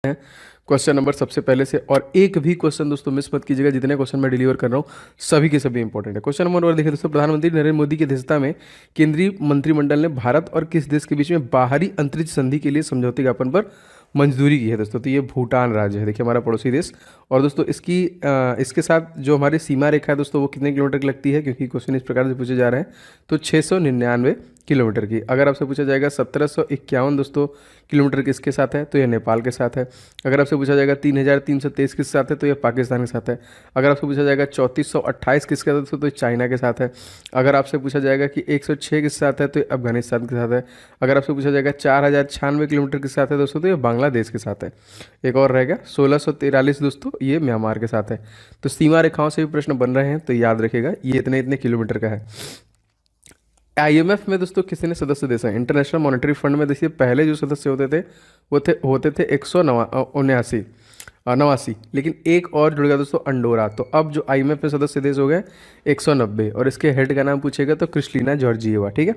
हैं question number सबसे पहले से। और एक भी क्वेश्चन दोस्तों मिस मत कीजिएगा, जितने क्वेश्चन मैं डिलीवर कर रहा हूँ सभी के सभी इंपॉर्टेंट है। क्वेश्चन नंबर 1 देखिए दोस्तों, प्रधानमंत्री नरेंद्र मोदी की अध्यक्षता में केंद्रीय मंत्रिमंडल ने भारत और किस देश के बीच में बाहरी अंतरिक्ष संधि के लिए समझौते ज्ञापन पर मंजूरी की है दोस्तों? तो ये भूटान राज्य है, देखिए हमारा पड़ोसी देश। और दोस्तों इसके साथ जो हमारी सीमा रेखा है दोस्तों वो कितने किलोमीटर की लगती है, क्योंकि क्वेश्चन इस प्रकार से पूछे जा रहे हैं। तो 699 किलोमीटर की। अगर आपसे पूछा जाएगा 1751 दोस्तों किलोमीटर किसके साथ है, तो यह नेपाल के साथ है। अगर आपसे पूछा जाएगा 3323 किसके साथ है, तो यह पाकिस्तान के साथ है। अगर आपसे पूछा जाएगा 3428 किसके साथ है, तो ये चाइना के साथ है। अगर आपसे पूछा जाएगा कि 106 किसके साथ है, तो ये अफगानिस्तान के साथ है। अगर आपसे पूछा जाएगा 4096 किलोमीटर के साथ है दोस्तों, तो ये बांग्लादेश के साथ है। एक और रहेगा 1643 दोस्तों, ये म्यांमार के साथ है। तो सीमा रेखाओं से भी प्रश्न बन रहे हैं, तो याद रखिएगा ये इतने इतने किलोमीटर का है। आईएमएफ में दोस्तों कितने सदस्य देश हैं? इंटरनेशनल मॉनेटरी फंड में देखिए पहले जो सदस्य होते थे 189, लेकिन एक और जुड़ गया दोस्तों, अंडोरा। तो अब जो आईएमएफ में सदस्य देश हो गए 190, और इसके हेड का नाम पूछेगा तो क्रिस्टलिना जॉर्जिएवा। ठीक है,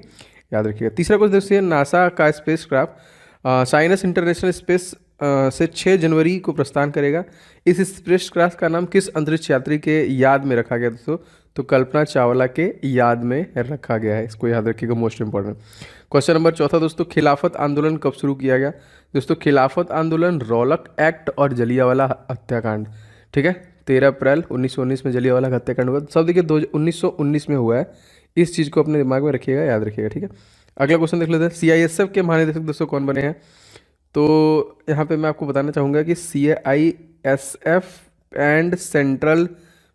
याद रखिएगा। तीसरा क्वेश्चन देखिए, नासा का space craft sinus international space से 6 जनवरी को प्रस्थान करेगा। इस स्पेस क्राफ्ट का नाम किस अंतरिक्ष यात्री के याद में रखा गया दोस्तों? तो कल्पना चावला के याद में रखा गया है, इसको याद रखिएगा, मोस्ट इंपॉर्टेंट। क्वेश्चन नंबर 4 दोस्तों, खिलाफत आंदोलन कब शुरू किया गया? दोस्तों खिलाफत आंदोलन रौलक एक्ट और जलियांवाला हत्याकांड, ठीक है, 13 अप्रैल 1919 में जलियांवाला हत्याकांड हुआ। सब देखिए 1919 में हुआ है, इस चीज़ को अपने दिमाग में रखिएगा, याद रखिएगा। ठीक है, अगला क्वेश्चन देख लेते हैं, सीआईएसएफ के महानिदेशक दोस्तों कौन बने हैं? तो यहाँ पे मैं आपको बताना चाहूँगा कि CISF and central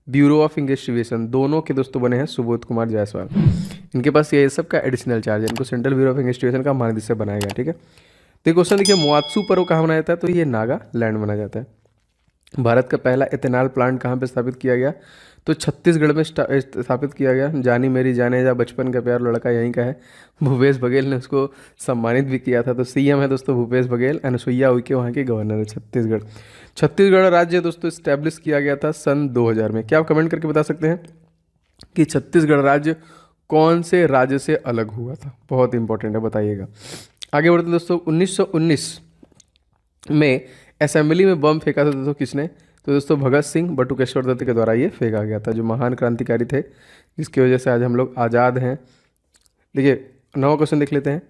bureau of investigation दोनों के दोस्तों बने हैं सुबोध कुमार जायसवाल। इनके पास सीआईएसएफ का एडिशनल चार्ज है, इनको सेंट्रल ब्यूरो ऑफ इन्वेस्टिगेशन का महानिदेशक बनाया गया। ठीक है, तो क्वेश्चन देखिए, मुआत्सू पर्व कहाँ मनाया जाता है? तो ये नागालैंड मनाया जाता है। भारत का पहला इथेनॉल प्लांट कहाँ पे स्थापित किया गया? तो छत्तीसगढ़ में स्थापित किया गया। जानी मेरी जाने जा बचपन का प्यार लड़का यहीं का है, भूपेश बघेल ने उसको सम्मानित भी किया था। तो सीएम है दोस्तों भूपेश बघेल, अनुसुईया उइके वहाँ के गवर्नर है छत्तीसगढ़ राज्य दोस्तों इस्टेब्लिश किया गया था सन 2000 में। क्या आप कमेंट करके बता सकते हैं कि छत्तीसगढ़ राज्य कौन से राज्य से अलग हुआ था? बहुत इंपॉर्टेंट है, बताइएगा। आगे बढ़ते दोस्तों, 1919 में असेंबली में बम फेंका था दोस्तों किसने? तो दोस्तों भगत सिंह बटुकेश्वर दत्त के द्वारा ये फेंका गया था, जो महान क्रांतिकारी थे, जिसकी वजह से आज हम लोग आज़ाद हैं। देखिए 9वां क्वेश्चन देख लेते हैं,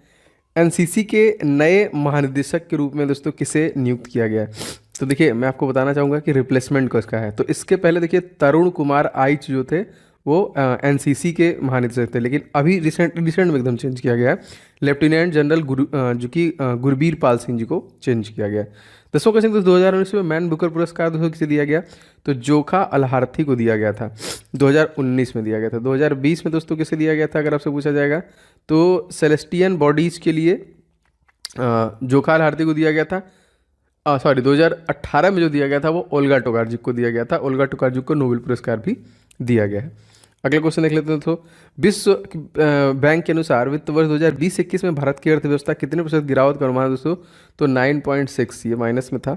एनसीसी के नए महानिदेशक के रूप में दोस्तों किसे नियुक्त किया गया है? तो देखिए मैं आपको बताना चाहूँगा कि रिप्लेसमेंट किसका है। तो इसके पहले देखिए तरुण कुमार आइच जो थे वो एनसीसी के महानिदेशक थे, लेकिन अभी रिसेंट में एकदम चेंज किया गया है। लेफ्टिनेंट जनरल गुरबीर पाल सिंह जी को चेंज किया गया है। 10वां क्वेश्चन तो 2019 में मैन बुकर पुरस्कार दोस्तों किसे दिया गया? तो जोखा अलहार्थी को दिया गया था, 2019 में दिया गया था। 2020 में दोस्तों किसे दिया गया था अगर आपसे पूछा जाएगा? तो सेलेस्टियन बॉडीज के लिए जोखा अलहार्थी को दिया गया था। 2018 में जो दिया गया था वो ओल्गा टोकार्जुक को दिया गया था। ओल्गा टोकार्जुक को नोबेल पुरस्कार भी दिया गया है। अगला क्वेश्चन देख लेते हैं दोस्तों, विश्व बैंक के अनुसार वित्त वर्ष 2020-21 में भारत की अर्थव्यवस्था कितने प्रतिशत गिरावट का अनुमान है दोस्तों? तो 9.6, ये माइनस में था।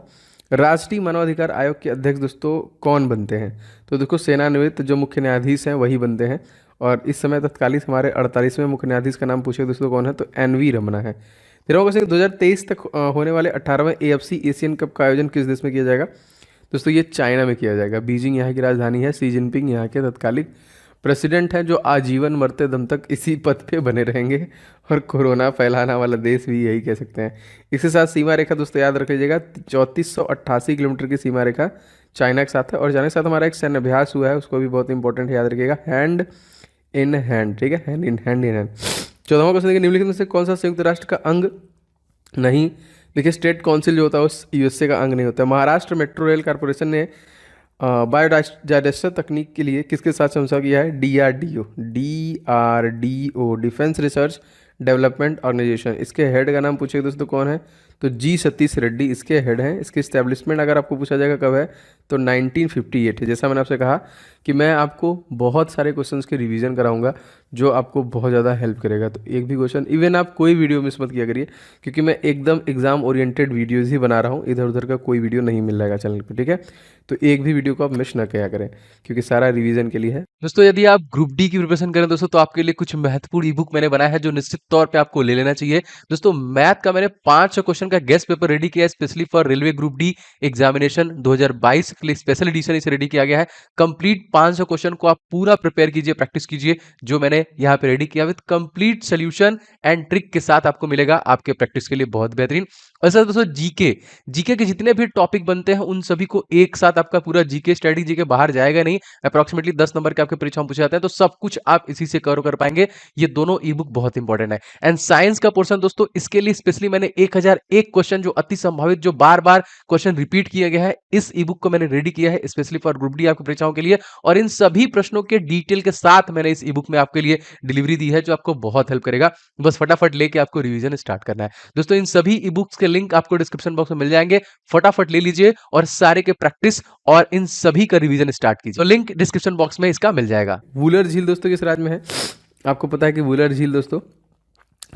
राष्ट्रीय मानवाधिकार आयोग के अध्यक्ष दोस्तों कौन बनते हैं? तो देखो सेवानिवृत्त जो मुख्य न्यायाधीश हैं वही बनते हैं, और इस समय तत्कालीन हमारे 48वें मुख्य न्यायाधीश का नाम पूछे दोस्तों कौन है? तो एनवी रमना है। 13वां क्वेश्चन, 2023 तक होने वाले 18वें एएफसी एशियन कप का आयोजन किस देश में किया जाएगा? दोस्तों ये चाइना में किया जाएगा। बीजिंग यहाँ की राजधानी है, शी जिनपिंग यहाँ के तत्कालिक प्रेसिडेंट हैं, जो आजीवन मरते दम तक इसी पद पे बने रहेंगे, और कोरोना फैलाना वाला देश भी यही कह सकते हैं। इसके साथ सीमा रेखा दोस्तों याद रख लीजिएगा, 3488 किलोमीटर की सीमा रेखा चाइना के साथ है। और चाइना के साथ हमारा एक सैन्य अभ्यास हुआ है, उसको भी बहुत इंपॉर्टेंट याद रखिएगा, हैंड इन हैंड। ठीक है, हैंड इन हैंड। 14वां क्वेश्चन देखिए, निम्नलिखित में से कौन सा संयुक्त राष्ट्र का अंग नहीं? देखिए स्टेट काउंसिल जो होता है उस यूएसए का अंग नहीं होता है। महाराष्ट्र मेट्रो रेल कॉरपोरेशन ने बायोडाइवर्सिटी तकनीक के लिए किसके साथ समझौता किया है? DRDO defence research development organisation. इसके हेड का नाम पूछेगा दोस्तों कौन है? तो जी सतीश रेड्डी इसके हेड हैं। इसके इस्टेब्लिशमेंट अगर आपको पूछा जाएगा कब है, तो 1958 है। जैसा मैंने आपसे कहा कि मैं आपको बहुत सारे क्वेश्चंस के रिवीजन कराऊंगा, जो आपको बहुत ज़्यादा हेल्प करेगा। तो एक भी क्वेश्चन, इवन आप कोई वीडियो मिस मत किया करिए, क्योंकि मैं एकदम एग्जाम ओरिएंटेड वीडियोज़ ही बना रहा हूँ, इधर उधर का कोई वीडियो नहीं मिल जाएगा चैनल पर, ठीक है। तो एक भी वीडियो को आप मिस ना किया करें, क्योंकि सारा रिवीजन के लिए है। दोस्तों यदि आप ग्रुप डी की प्रिपरेशन करें दोस्तों, तो आपके लिए कुछ महत्वपूर्ण ई बुक मैंने बनाया है जो निश्चित तौर पे आपको ले लेना चाहिए। दोस्तों मैथ का मैंने 500 क्वेश्चन का गेस्ट पेपर रेडी किया है specially for railway group D examination 2022 के लिए स्पेशल एडिशन इसे रेडी किया गया है। कंप्लीट 500 क्वेश्चन को आप पूरा प्रिपेयर कीजिए, प्रैक्टिस कीजिए, जो मैंने यहाँ पे रेडी किया with complete solution and trick के साथ आपको मिलेगा आपके प्रैक्टिस के लिए बहुत बेहतरीन। और सर दोस्तों जीके जीके के जितने भी टॉपिक बनते हैं उन सभी को एक साथ आपका पूरा जीके स्टडी जीके बाहर जाएगा नहीं, अप्रोक्सीमेटली 10 नंबर के आपके परीक्षा में पूछे जाते हैं, तो सब कुछ आप इसी से कवर कर पाएंगे। ये दोनों ई बुक बहुत इंपॉर्टेंट है। एंड साइंस का पोर्शन दोस्तों, इसके लिए स्पेशली मैंने 1001 क्वेश्चन जो अति संभावित, जो बार बार क्वेश्चन रिपीट किया गया है, इस ई बुक को मैंने रेडी किया है स्पेशली फॉर ग्रुप डी आपकी परीक्षाओं के लिए। और इन सभी प्रश्नों के डिटेल के साथ मैंने इस ई बुक में आपके लिए डिलीवरी दी है, जो आपको बहुत हेल्प करेगा। बस फटाफट लेके आपको रिवीजन स्टार्ट करना है। दोस्तों इन सभी ई बुक्स के लिंक आपको डिस्क्रिप्शन बॉक्स में मिल जाएंगे, फटाफट ले लीजिए और सारे के प्रैक्टिस और इन सभी का रिवीजन स्टार्ट कीजिए। तो लिंक डिस्क्रिप्शन बॉक्स में इसका मिल जाएगा। वुलर झील दोस्तों किस राज्य में है? आपको पता है कि वुलर झील दोस्तों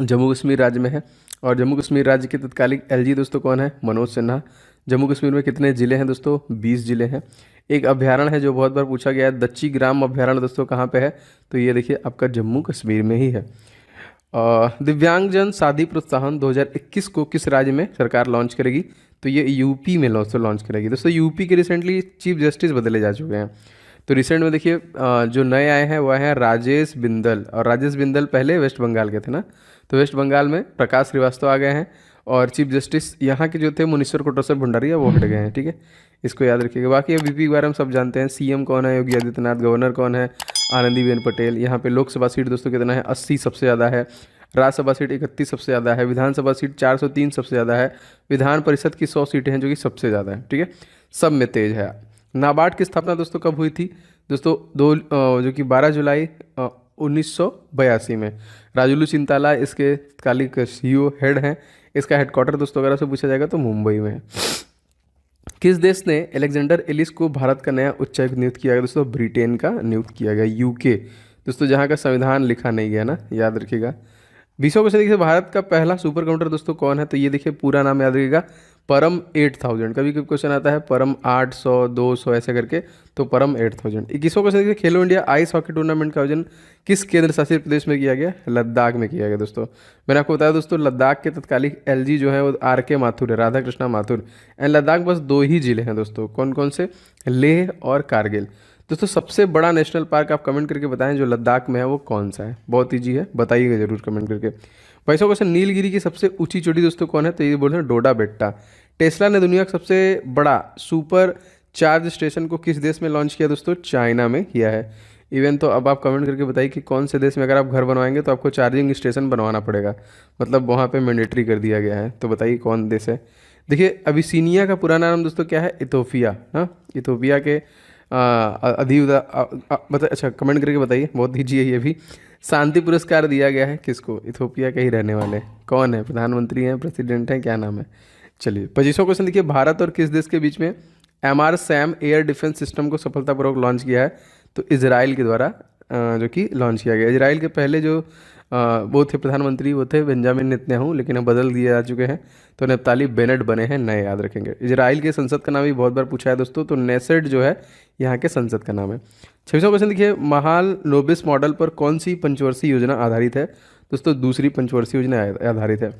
जम्मू कश्मीर राज्य में है। और जम्मू कश्मीर राज्य के तत्कालीन एलजी दोस्तों कौन है? मनोज सिन्हा। जम्मू कश्मीर में कितने ज़िले हैं दोस्तों? 20 ज़िले हैं। एक अभ्यारण्य है जो बहुत बार पूछा गया है, दच्ची ग्राम अभ्यारण्य दोस्तों कहाँ पे है? तो ये देखिए आपका जम्मू कश्मीर में ही है। दिव्यांगजन शादी प्रोत्साहन 2021 को किस राज्य में सरकार लॉन्च करेगी? तो ये यूपी में लॉन्च करेगी दोस्तों। यूपी के रिसेंटली चीफ जस्टिस बदले जा चुके हैं। तो रिसेंट में देखिए जो नए आए हैं वह हैं राजेश बिंदल, और राजेश बिंदल पहले वेस्ट बंगाल के थे ना, तो वेस्ट बंगाल में प्रकाश श्रीवास्तव आ गए हैं। और चीफ जस्टिस यहाँ के जो थे मुनीश्वर कोटेश्वर भंडारिया वो हट गए हैं, ठीक है, इसको याद रखिएगा। बाकी अब वीपी के बारे में सब जानते हैं, सीएम कौन है? योगी आदित्यनाथ। गवर्नर कौन है? आनंदीबेन पटेल। यहाँ पे लोकसभा सीट दोस्तों कितना है? 80 सबसे ज़्यादा है। राज्यसभा सीट 31 सबसे ज़्यादा है। विधानसभा सीट 403 सबसे ज़्यादा है। विधान परिषद की 100 सीटें हैं जो कि सबसे ज़्यादा है, ठीक है, सब में तेज है। नाबार्ड की स्थापना दोस्तों कब हुई थी? दोस्तों जो कि 12 जुलाई 1982 में। राजुलू चिंताला इसके तत्कालिक सीईओ हेड हैं। इसका हेडक्वार्टर दोस्तों अगर आपसे पूछा जाएगा तो मुंबई में है। किस देश ने अलेक्जेंडर एलिस को भारत का नया उच्चायुक्त नियुक्त किया गया? दोस्तों ब्रिटेन का नियुक्त किया गया, यूके दोस्तों, जहाँ का संविधान लिखा नहीं गया ना, याद रखिएगा। 20वां क्वेश्चन देखिए, भारत का पहला सुपर कंप्यूटर दोस्तों कौन है? तो ये देखिए पूरा नाम याद रखिएगा, परम 8000। कभी कभी क्वेश्चन आता है परम 800 200 ऐसे करके, तो परम 8000। 21वां क्वेश्चन देखिए, खेलो इंडिया आइस हॉकी टूर्नामेंट का आयोजन किस केंद्र शासित प्रदेश में किया गया? लद्दाख में किया गया दोस्तों। मैंने आपको बताया दोस्तों, लद्दाख के तत्कालिक एलजी जो है वो RK माथुर है, राधा कृष्णा माथुर। एंड लद्दाख बस 2 ही जिले हैं दोस्तों, कौन कौन से? लेह और कारगिल। दोस्तों सबसे बड़ा नेशनल पार्क आप कमेंट करके बताएं जो लद्दाख में है वो कौन सा है? बहुत ईजी है, बताइएगा जरूर कमेंट करके। 22वां क्वेश्चन, नीलगिरी की सबसे ऊंची चोटी दोस्तों कौन है? तो ये बोलते हैं डोडा बेट्टा। टेस्ला ने दुनिया का सबसे बड़ा सुपर चार्ज स्टेशन को किस देश में लॉन्च किया दोस्तों? चाइना में किया है। इवन तो अब आप कमेंट करके बताइए कि कौन से देश में अगर आप घर बनवाएंगे तो आपको चार्जिंग स्टेशन बनवाना पड़ेगा, मतलब वहाँ पे मैंडेटरी कर दिया गया है। तो बताइए कौन देश है? देखिए अबिसीनिया का पुराना नाम दोस्तों क्या है? इथोपिया। हाँ, इथोपिया के मतलब अच्छा कमेंट करके बताइए, बहुत ईजी है ये भी। शांति पुरस्कार दिया गया है किसको? इथोपिया के ही रहने वाले कौन है? प्रधानमंत्री हैं, प्रेसिडेंट हैं, क्या नाम है? चलिए 25वां क्वेश्चन देखिए, भारत और किस देश के बीच में MR-SAM एयर डिफेंस सिस्टम को सफलतापूर्वक लॉन्च किया है? तो इजराइल के द्वारा जो कि लॉन्च किया गया। इजराइल के पहले जो वो थे प्रधानमंत्री, वो थे बेंजामिन नेतन्याहू, लेकिन अब बदल दिए जा चुके हैं, तो नफ्ताली बेनेट बने हैं नए, याद रखेंगे। इजराइल के संसद का नाम भी बहुत बार पूछा है दोस्तों, तो नेसेट जो है यहाँ के संसद का नाम है। 26वां क्वेश्चन देखिए, महाल नोबिस मॉडल पर कौन सी पंचवर्षीय योजना आधारित है? दोस्तों दूसरी पंचवर्षीय योजना आधारित है।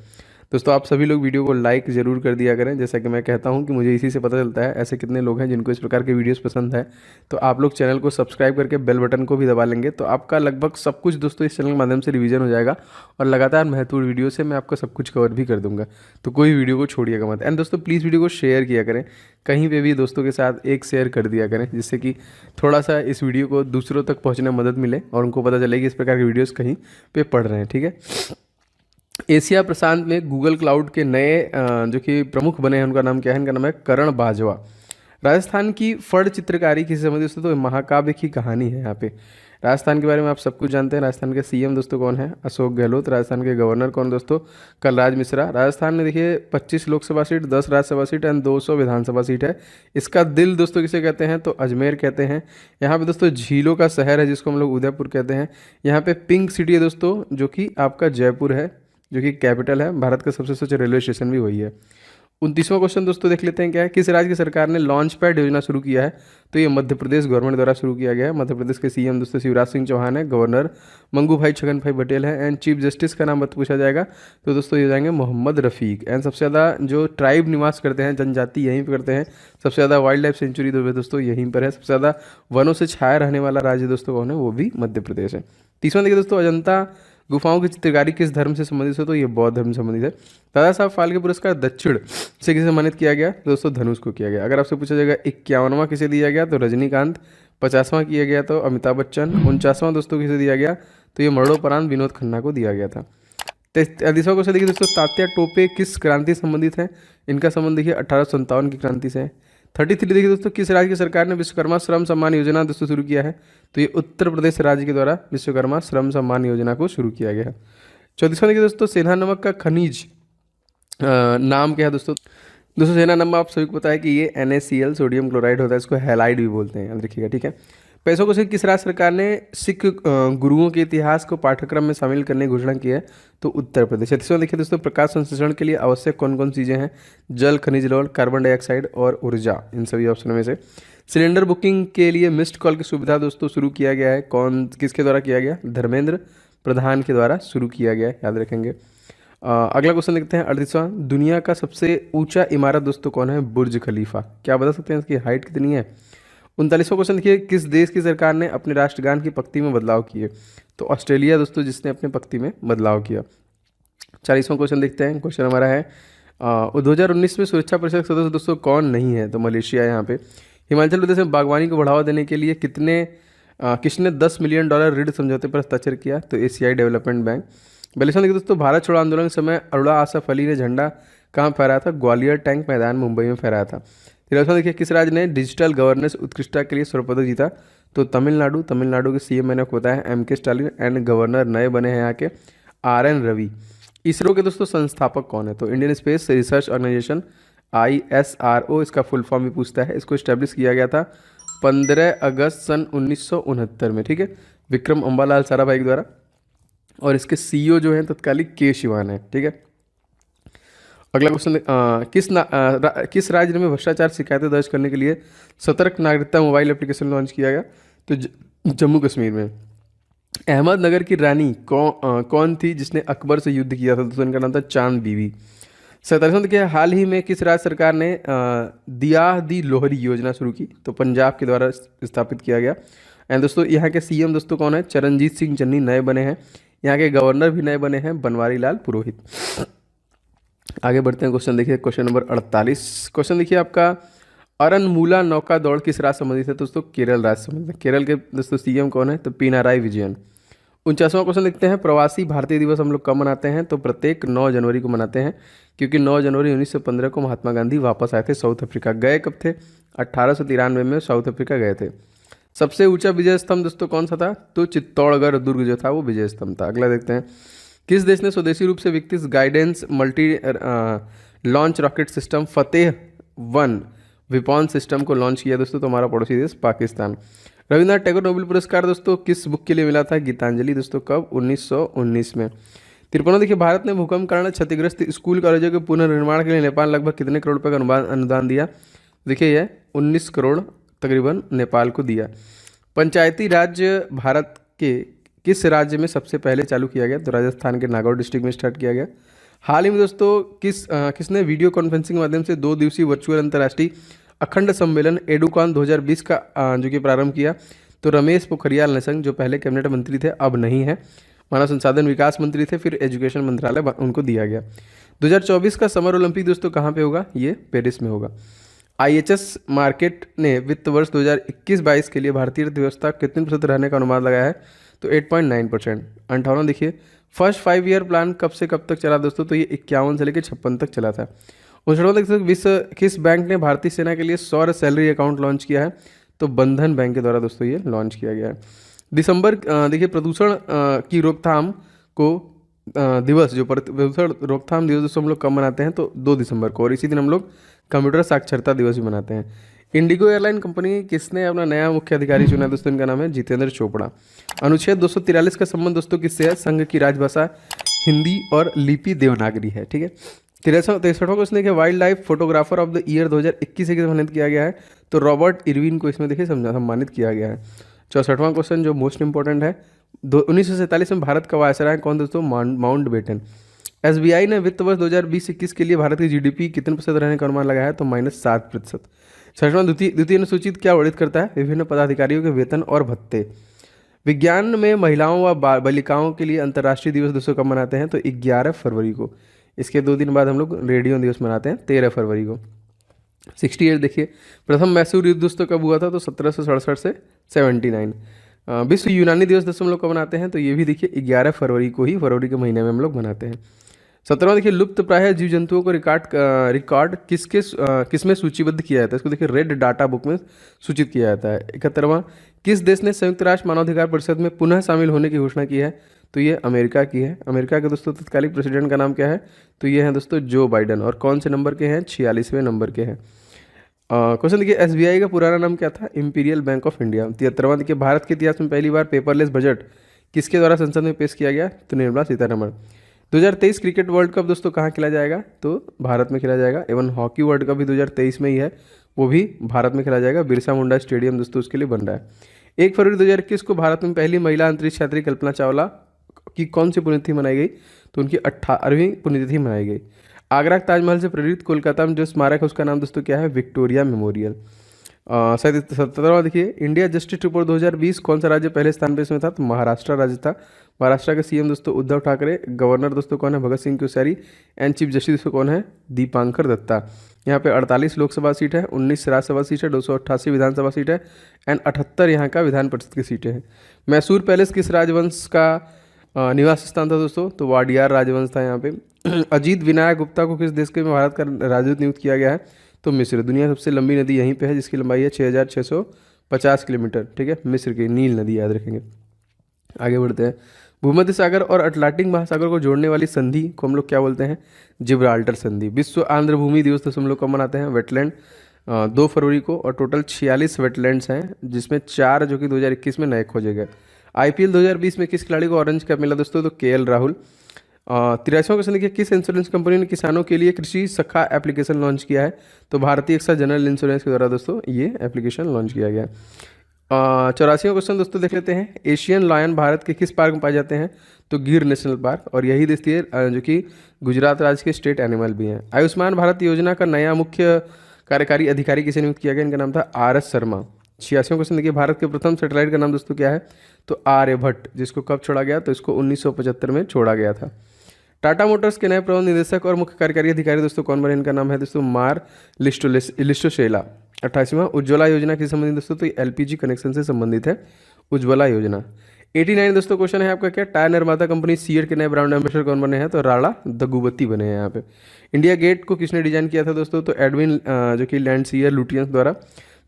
दोस्तों आप सभी लोग वीडियो को लाइक ज़रूर कर दिया करें, जैसा कि मैं कहता हूं कि मुझे इसी से पता चलता है ऐसे कितने लोग हैं जिनको इस प्रकार के वीडियोस पसंद है। तो आप लोग चैनल को सब्सक्राइब करके बेल बटन को भी दबा लेंगे तो आपका लगभग सब कुछ दोस्तों इस चैनल के माध्यम से रिवीजन हो जाएगा, और लगातार महत्वपूर्ण वीडियो से मैं आपका सब कुछ कवर भी कर दूंगा। तो कोई वीडियो को छोड़िएगा मत। एंड दोस्तों प्लीज़ वीडियो को शेयर किया करें, कहीं पे भी दोस्तों के साथ एक शेयर कर दिया करें, जिससे कि थोड़ा सा इस वीडियो को दूसरों तक पहुँचने में मदद मिले और उनको पता चले कि इस प्रकार के वीडियोज़ कहीं पर पढ़ रहे हैं, ठीक है। एशिया प्रशांत में गूगल क्लाउड के नए जो कि प्रमुख बने हैं, उनका नाम क्या है? इनका नाम है करण बाजवा। राजस्थान की फड़ चित्रकारी किसी समय दोस्तों, तो महाकाव्य की कहानी है यहाँ पे। राजस्थान के बारे में आप सब कुछ जानते हैं। राजस्थान के सीएम दोस्तों कौन है? अशोक गहलोत। राजस्थान के गवर्नर कौन दोस्तों? कलराज मिश्रा। राजस्थान में देखिए 25 Lok Sabha seat, 10 Rajya Sabha seat and 200 Vidhan Sabha seat है। इसका दिल दोस्तों किसे कहते हैं? तो अजमेर कहते हैं। यहाँ पे दोस्तों झीलों का शहर है जिसको हम लोग उदयपुर कहते हैं। यहाँ पे पिंक सिटी है दोस्तों, जो कि आपका जयपुर है, जो कि कैपिटल है। भारत का सबसे स्वच्छ रेलवे स्टेशन भी वही है। 29वां क्वेश्चन दोस्तों देख लेते हैं क्या है। किस राज्य की सरकार ने लॉन्च पैड योजना शुरू किया है? तो ये मध्य प्रदेश गवर्नमेंट द्वारा शुरू किया गया है। मध्य प्रदेश के सीएम दोस्तों शिवराज सिंह चौहान है, गवर्नर मंगू भाई छगन भाई पटेल है एंड चीफ जस्टिस का नाम पूछा जाएगा तो दोस्तों ये हो जाएंगे मोहम्मद रफ़ीक। एंड सबसे ज़्यादा जो ट्राइब निवास करते हैं, जनजाति यहीं पर करते हैं। सबसे ज़्यादा वाइल्ड लाइफ सेंचुरी दोस्तों यहीं पर है। सबसे ज़्यादा वनों से छाया रहने वाला राज्य दोस्तों कौन है? वो भी मध्य प्रदेश है। तीसरा देखिए दोस्तों, अजंता गुफाओं की चित्रकारी किस धर्म से संबंधित है? तो ये बौद्ध धर्म से संबंधित है। दादा साहब फाल्के पुरस्कार दक्षिण से किसे सम्मानित किया गया? तो दोस्तों धनुष को किया गया। अगर आपसे पूछा जाएगा 51वां किसे दिया गया? तो रजनीकांत। 50वां किया गया तो अमिताभ बच्चन। 49वां दोस्तों किसे दिया गया? तो ये मरणोपरांत विनोद खन्ना को दिया गया था। 33वां क्वेश्चन देखिए दोस्तों, तात्या टोपे किस क्रांति से संबंधित है? इनका संबंध देखिए 1857 की क्रांति से है। 33 देखिए दोस्तों, किस राज्य की सरकार ने विश्वकर्मा श्रम सम्मान योजना दोस्तों शुरू किया है? तो ये उत्तर प्रदेश राज्य के द्वारा विश्वकर्मा श्रम सम्मान योजना को शुरू किया गया है। 34वां देखिए दोस्तों, सेंधा नमक का खनिज नाम क्या है दोस्तों? दोस्तों सेंधा नमक आप सभी को पता है कि ये NaCl सोडियम क्लोराइड होता है, इसको हैलाइड भी बोलते हैं, याद रखिएगा, ठीक है। पैसों को सिर्फ किस राज्य सरकार ने सिख गुरुओं के इतिहास को पाठ्यक्रम में शामिल करने की घोषणा की है? तो उत्तर प्रदेश। 36वां देखिए दोस्तों, प्रकाश संश्लेषण के लिए आवश्यक कौन कौन चीज़ें हैं? जल, खनिज लवण, कार्बन डाइऑक्साइड और ऊर्जा, इन सभी ऑप्शनों में से। सिलेंडर बुकिंग के लिए मिस्ड कॉल की सुविधा दोस्तों शुरू किया गया है, कौन किसके द्वारा किया गया? धर्मेंद्र प्रधान के द्वारा शुरू किया गया है, याद रखेंगे। अगला क्वेश्चन देखते हैं 38वां, दुनिया का सबसे ऊंचा इमारत दोस्तों कौन है? बुर्ज खलीफा। क्या बता सकते हैं इसकी हाइट कितनी है? 39वां क्वेश्चन देखिए, किस देश की सरकार ने अपने राष्ट्रगान की पंक्ति में बदलाव किए? तो ऑस्ट्रेलिया दोस्तों, जिसने अपने पंक्ति में बदलाव किया। 40वां क्वेश्चन देखते हैं। क्वेश्चन हमारा है 2019 में सुरक्षा परिषद के सदस्य दोस्तों कौन नहीं है? तो मलेशिया है यहाँ पे। हिमाचल प्रदेश में बागवानी को बढ़ावा देने के लिए किसने $10 मिलियन ऋण समझौते पर हस्ताक्षर किया? तो एशियाई डेवलपमेंट बैंक। 42वां देखिए दोस्तों, भारत छोड़ो आंदोलन के समय अरुणा आसफ अली ने झंडा कहाँ फहराया था? ग्वालियर टैंक मैदान मुंबई में फहराया था। 13वां देखिए, किस राज्य ने डिजिटल गवर्नेंस उत्कृष्टता के लिए स्वर्ण पदक जीता? तो तमिलनाडु। तमिलनाडु के सीएम मैंने आपको बताया MK स्टालिन एंड गवर्नर नए बने हैं यहाँ के RN रवि। इसरो के दोस्तों संस्थापक कौन है? तो Indian space research organisation ISRO, इसका फुल फॉर्म भी पूछता है। इसको इस्टेब्लिश किया गया था 15 अगस्त सन 1969 में, ठीक है, विक्रम अम्बालाल साराभाई के द्वारा। और इसके CEO जो हैं तत्कालिक K शिवान है, ठीक है। अगला क्वेश्चन, किस राज्य में भ्रष्टाचार शिकायतें दर्ज करने के लिए सतर्क नागरिकता मोबाइल एप्लीकेशन लॉन्च किया गया? तो जम्मू कश्मीर में। अहमदनगर की रानी कौन थी जिसने अकबर से युद्ध किया था? दोस्तों इनका नाम था चांद बीवी। 47वां देखिए, हाल ही में किस राज्य सरकार ने दिया दी लोहरी योजना शुरू की? तो पंजाब के द्वारा स्थापित किया गया। एंड दोस्तों यहाँ के CM दोस्तों कौन है? चरणजीत सिंह चन्नी नए बने हैं। यहाँ के गवर्नर भी नए बने हैं, बनवारी लाल पुरोहित। आगे बढ़ते हैं, क्वेश्चन देखिए, क्वेश्चन नंबर 48। क्वेश्चन देखिए आपका, अरनमूला नौका दौड़ किस राज्य संबंधित है? दोस्तों केरल राज्य संबंधित है। केरल के दोस्तों CM कौन है? तो पिनाराई विजयन। 49वां क्वेश्चन देखते हैं, प्रवासी भारतीय दिवस हम लोग कब मनाते हैं? तो प्रत्येक 9 जनवरी को मनाते हैं, क्योंकि 9 जनवरी 1915 को महात्मा गांधी वापस आए थे साउथ अफ्रीका। गए कब थे? 1893 में साउथ अफ्रीका गए थे। सबसे ऊंचा विजय स्तंभ दोस्तों कौन सा था? तो चित्तौड़गढ़ दुर्ग जो था वो विजय स्तंभ था। अगला देखते हैं, किस देश ने स्वदेशी रूप से विकसित guidance multi launch rocket system Fateh 1 weapon system को लॉन्च किया दोस्तों? तो हमारा पड़ोसी देश पाकिस्तान। रविन्द्रनाथ टैगोर नोबेल पुरस्कार दोस्तों किस बुक के लिए मिला था? गीतांजलि दोस्तों, कब? 1919 में। 53वां देखिए, भारत ने भूकंप कारण क्षतिग्रस्त स्कूल कॉलेजों के पुनर्निर्माण के लिए नेपाल लगभग कितने करोड़ रुपए का अनुदान दिया? देखिए यह 19 करोड़ तकरीबन नेपाल को दिया। पंचायती राज्य भारत के किस राज्य में सबसे पहले चालू किया गया? तो राजस्थान के नागौर डिस्ट्रिक्ट में स्टार्ट किया गया। हाल ही में दोस्तों किसने वीडियो कॉन्फ्रेंसिंग के माध्यम से 2 दिवसीय वर्चुअल अंतर्राष्ट्रीय अखंड सम्मेलन एडुकॉन 2020 का जो कि प्रारंभ किया? तो रमेश पोखरियाल निशंक, जो पहले कैबिनेट मंत्री थे अब नहीं है, मानव संसाधन विकास मंत्री थे, फिर एजुकेशन मंत्रालय उनको दिया गया। 2024 का समर ओलंपिक दोस्तों कहाँ पे होगा? ये पेरिस में होगा। IHS मार्केट ने वित्त वर्ष 2021-22 के लिए भारतीय अर्थव्यवस्था कितने % रहने का अनुमान लगाया है? तो 8.9%। 58वां देखिए, फर्स्ट 5 ईयर प्लान कब से कब तक चला दोस्तों? तो ये 51 से लेकर 56 तक चला था। 59वां देखिए, विश्व किस बैंक ने भारतीय सेना के लिए सौर सैलरी अकाउंट लॉन्च किया है? तो बंधन बैंक के द्वारा दोस्तों ये लॉन्च किया गया है। दिसंबर देखिए प्रदूषण की रोकथाम को दिवस जो प्रदूषण रोकथाम दिवस दोस्तों हम लोग कब मनाते हैं तो 2 दिसंबर को, और इसी दिन हम लोग कंप्यूटर साक्षरता दिवस भी मनाते हैं। इंडिगो एयरलाइन कंपनी किसने अपना नया मुख्य अधिकारी चुना है दोस्तों, इनका नाम है जितेंद्र चोपड़ा। अनुच्छेद 243 का संबंध दोस्तों किससे है, संघ की राजभाषा हिंदी और लिपि देवनागरी है, ठीक है। 63वां क्वेश्चन देखिए, wild life photographer of the year 2021 से किसे सम्मानित किया गया है, तो रॉबर्ट इरविन को इसमें देखिए सम्मानित किया गया है। 64वां क्वेश्चन जो मोस्ट इंपॉर्टेंट है, 1947 में भारत का वायसराय कौन दोस्तों, माउंट बेटन। एसबीआई ने वित्त वर्ष 2020-21 के लिए भारत की जीडीपी कितने प्रतिशत रहने का अनुमान लगाया है, तो -7%। 66वां द्वितीय द्वितीय अनुसूचित क्या वर्णित करता है, विभिन्न पदाधिकारियों के वेतन और भत्ते। विज्ञान में महिलाओं व बालिकाओं के लिए अंतर्राष्ट्रीय दिवस दोस्तों कब मनाते हैं, तो 11 फरवरी को। इसके 2 दिन बाद हम लोग रेडियो दिवस मनाते हैं 13 फरवरी को। 68 देखिए, प्रथम मैसूर युद्ध दोस्तों कब हुआ था, तो 1767 से 79। विश्व यूनानी दिवस दोस्तों हम लोग कब मनाते हैं, तो ये भी देखिए 11 फरवरी को ही, फरवरी के महीने में हम लोग मनाते हैं। 17वां देखिए, लुप्त प्राय जीव जंतुओं को रिकॉर्ड किसमें सूचीबद्ध किया जाता है, इसको देखिए रेड डाटा बुक में सूचित किया जाता है। 71वां, किस देश ने संयुक्त राष्ट्र मानवाधिकार परिषद में पुनः शामिल होने की घोषणा की है, तो ये अमेरिका की है। अमेरिका के दोस्तों तत्कालीन प्रेसिडेंट का नाम क्या है, तो ये है दोस्तों जो बाइडन, और कौन से नंबर के हैं, 46वें नंबर के हैं। क्वेश्चन देखिए, एसबीआई का पुराना नाम क्या था, इंपीरियल बैंक ऑफ इंडिया। 73वां देखिए, भारत के इतिहास में पहली बार पेपरलेस बजट किसके द्वारा संसद में पेश किया गया, तो Nirmala Sitharaman. 2023 cricket world cup दोस्तों कहाँ खेला जाएगा, तो भारत में खेला जाएगा। एवं हॉकी वर्ल्ड कप भी 2023 में ही है, वो भी भारत में खेला जाएगा। बिरसा मुंडा स्टेडियम दोस्तों उसके लिए बन रहा है। 1 फरवरी 2021 को भारत में पहली महिला अंतरिक्ष यात्री कल्पना चावला की कौन सी पुण्यतिथि मनाई गई, तो उनकी 18वीं पुण्यतिथि मनाई गई। आगरा के ताजमहल से प्रेरित कोलकाता में जो स्मारक है उसका नाम दोस्तों क्या है, विक्टोरिया मेमोरियल। 17वां देखिए, इंडिया जस्टिस रिपोर्ट 2020 कौन सा राज्य पहले स्थान पे इसमें था, तो महाराष्ट्र राज्य था। महाराष्ट्र के सीएम दोस्तों उद्धव ठाकरे, गवर्नर दोस्तों कौन है, Bhagat Singh Koshyari, and chief justice दोस्तों कौन है, दीपांकर दत्ता। यहाँ पे 48 लोकसभा सीट है, 19 राज्यसभा सीट है, 288 विधानसभा सीट है, एंड 78 यहाँ का विधान परिषद की सीटें हैं। मैसूर पैलेस किस राजवंश का निवास स्थान था दोस्तों, तो वाडियार राजवंश था यहाँ पे। अजीत विनायक गुप्ता को किस देश के में भारत का राजदूत नियुक्त किया गया है, तो मिस्र। दुनिया की सबसे लंबी नदी यहीं पे है जिसकी लंबाई है 6650 किलोमीटर, ठीक है, मिस्र की नील नदी, याद रखेंगे। आगे बढ़ते हैं, भूमध्य सागर और अटलांटिक महासागर को जोड़ने वाली संधि को हम लोग क्या बोलते हैं, जिब्राल्टर संधि। विश्व आंध्र भूमि दिवस तो हम लोग कब मनाते हैं, वेटलैंड 2 फरवरी को, और टोटल 46 वेटलैंड्स हैं जिसमें 4 जो कि 2021 में नए खोजे गए। आईपीएल 2020 में किस खिलाड़ी को ऑरेंज कैप मिला दोस्तों, तो केएल राहुल। 83वां क्वेश्चन देखिए, किस इंश्योरेंस कंपनी ने किसानों के लिए कृषि सखा एप्लीकेशन लॉन्च किया है, तो भारतीय एक्सा जनरल इंश्योरेंस के द्वारा दोस्तों ये एप्लीकेशन लॉन्च किया गया। 84वां क्वेश्चन दोस्तों देख लेते हैं, एशियन लायन भारत के किस पार्क में पाए जाते हैं, तो गिर नेशनल पार्क, और यही देखिए जो कि गुजरात राज्य के स्टेट एनिमल भी हैं। आयुष्मान भारत योजना का नया मुख्य कार्यकारी अधिकारी किसे नियुक्त किया गया, इनका नाम था RS शर्मा। 86वां क्वेश्चन देखिए, भारत के प्रथम सैटेलाइट का नाम दोस्तों क्या है, तो आर्यभट्ट, जिसको कब छोड़ा गया, तो इसको 1975 में छोड़ा गया था। टाटा मोटर्स के नए प्रबंध निदेशक और मुख्य कार्यकारी अधिकारी दोस्तों कौन बने, इनका नाम है दोस्तों मार लिस्टोशेला। 88वां, उज्ज्वला योजना किस संबंधित दोस्तों, तो एलपीजी कनेक्शन से संबंधित है उज्ज्वला योजना। 89 दोस्तों क्वेश्चन है आपका क्या, टायर निर्माता कंपनी सीएट के नए ब्रांड एम्बेसडर कौन बने हैं, तो राणा दगुवती बने हैं यहाँ पे। इंडिया गेट को किसने डिजाइन किया था दोस्तों, तो एडविन जो कि लैंडसियर लुटियंस द्वारा।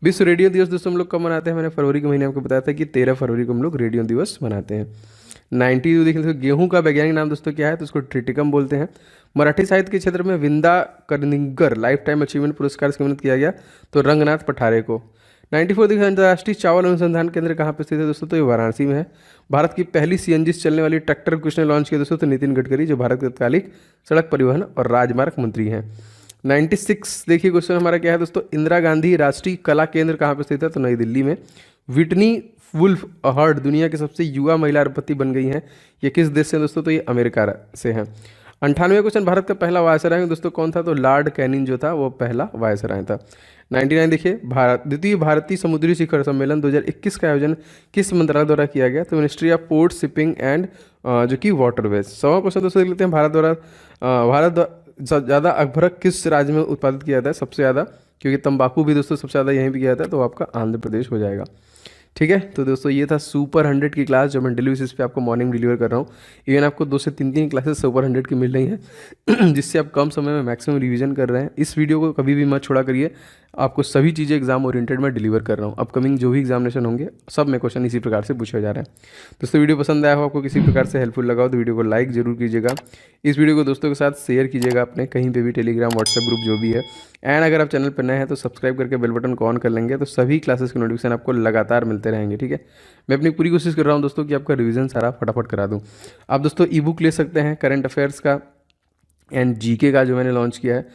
विश्व रेडियो दिवस दोस्तों हम लोग कब मनाते हैं, मैंने फरवरी के महीने आपको बताया था कि 13 फरवरी को हम लोग रेडियो दिवस मनाते हैं। 92 देखिए तो गेहूं का वैज्ञानिक नाम दोस्तों क्या है, तो उसको ट्रिटिकम बोलते हैं। मराठी साहित्य के क्षेत्र में विंदा कर्णिकर लाइफ टाइम अचीवमेंट पुरस्कार से सम्मानित किया गया, तो रंगनाथ पठारे को। 94 देखिए, अंतर्राष्ट्रीय चावल अनुसंधान केंद्र कहाँ पर स्थित है दोस्तों, तो ये वाराणसी में है। भारत की पहली सीएनजी से चलने वाली ट्रैक्टर को किसने लॉन्च किया दोस्तों, तो नितिन गडकरी, जो भारत के तत्कालीन सड़क परिवहन और राजमार्ग मंत्री हैं। 96 देखिए क्वेश्चन हमारा क्या है दोस्तों, इंदिरा गांधी राष्ट्रीय कला केंद्र कहाँ पर स्थित है, तो नई दिल्ली में। विटनी वुल्फ हर्ड दुनिया की सबसे युवा महिला अरबपति बन गई हैं, ये किस देश से दोस्तों, तो ये अमेरिका से हैं। 98वां क्वेश्चन, भारत का पहला वायसराय दोस्तों कौन था, तो लॉर्ड कैनिंग जो था वो पहला वायसराय था। 99 देखिए, द्वितीय भारतीय समुद्री शिखर सम्मेलन 2021 का आयोजन किस मंत्रालय द्वारा किया गया, तो ministry of port shipping and जो कि वाटरवेज। 100वां क्वेश्चन दोस्तों देख लेते हैं, भारत ज़्यादा अभ्रक किस राज्य में उत्पादित किया जाता है, सबसे ज़्यादा, क्योंकि तंबाकू भी दोस्तों सबसे ज़्यादा यहीं पे किया जाता है, तो आपका आंध्र प्रदेश हो जाएगा। ठीक है, तो दोस्तों ये था सुपर 100 की क्लास जो मैं डेली बेसिस पे आपको मॉर्निंग डिलीवर कर रहा हूँ। इवन आपको 2 से 3 क्लासेस सुपर 100 की मिल रही हैं जिससे आप कम समय में मैक्सिमम रिवीजन कर रहे हैं। इस वीडियो को कभी भी मत छोड़ा करिए। आपको सभी चीज़ें एग्जाम ओरिएंटेड में डिलीवर कर रहा हूँ। अपकमिंग जो भी एग्जामिनेशन होंगे सब में क्वेश्चन इसी प्रकार से पूछे जा रहे हैं। दोस्तों वीडियो पसंद आया हो, आपको किसी प्रकार से हेल्पफुल लगा हो तो वीडियो को लाइक जरूर कीजिएगा। इस वीडियो को दोस्तों के साथ शेयर कीजिएगा अपने कहीं पे भी, टेलीग्राम, व्हाट्सएप ग्रुप जो भी है। एंड अगर आप चैनल पर नए हैं तो सब्सक्राइब करके बेल बटन को ऑन कर लेंगे तो सभी क्लासेस के नोटिफिकेशन आपको लगातार मिलते रहेंगे। ठीक है, मैं अपनी पूरी कोशिश कर रहा हूँ दोस्तों कि आपका रिवीजन सारा फटाफट करा दूँ। आप दोस्तों ई बुक ले सकते हैं करंट अफेयर्स का एंड जीके का जो मैंने लॉन्च किया है